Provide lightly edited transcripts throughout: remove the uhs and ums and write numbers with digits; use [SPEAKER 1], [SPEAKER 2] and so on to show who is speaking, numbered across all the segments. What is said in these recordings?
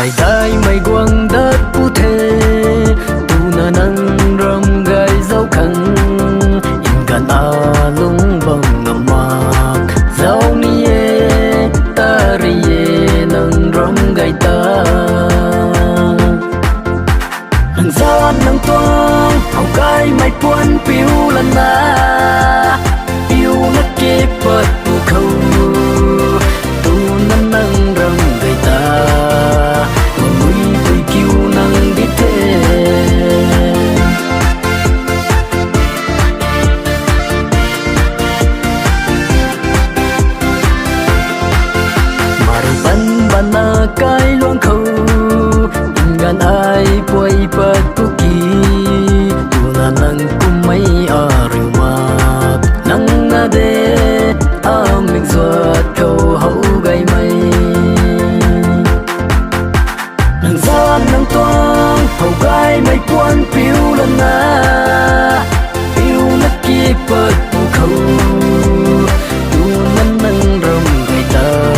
[SPEAKER 1] ngày tai mây quăng đất phú thế tu na nắng râm gai dấu khăn in gan a lung bầm ngầm mạc dấu mi ye ta ri ye nắng râm gai ta nắng gió nắng toang hồng gai mây cuốn phiêu lần na yêu nát kê bật bu khâu tu nắng nắng râm gai ta cái loang khâu gan ai quay bật tu kỳ tu na nang kum mai a riu ma nang na de a mình giọt khâu hậu gai mây nang gió nang toang hậu gai mây cuốn phiêu lần na phiêu nát kia bật tu khâu tu nang nang râm gai ta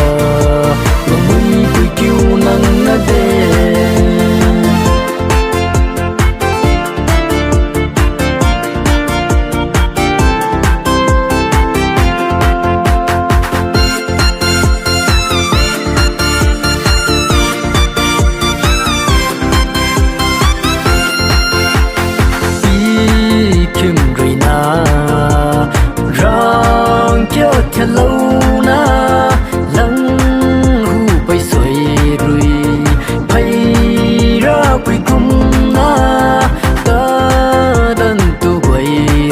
[SPEAKER 1] nắng na de đi kim rì na rong cho theo lâu na lăng hu bay xoay quy kum na ta dan tu quay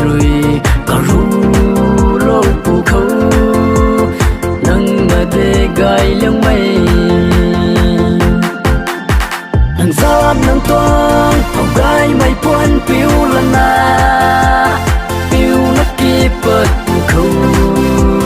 [SPEAKER 1] rồi cả ru lô pu khâu nâng na de gai leng mây nâng gió nâng toang hồng gai mây cuốn phiêu lần na phiêu nát kia bật pu khâu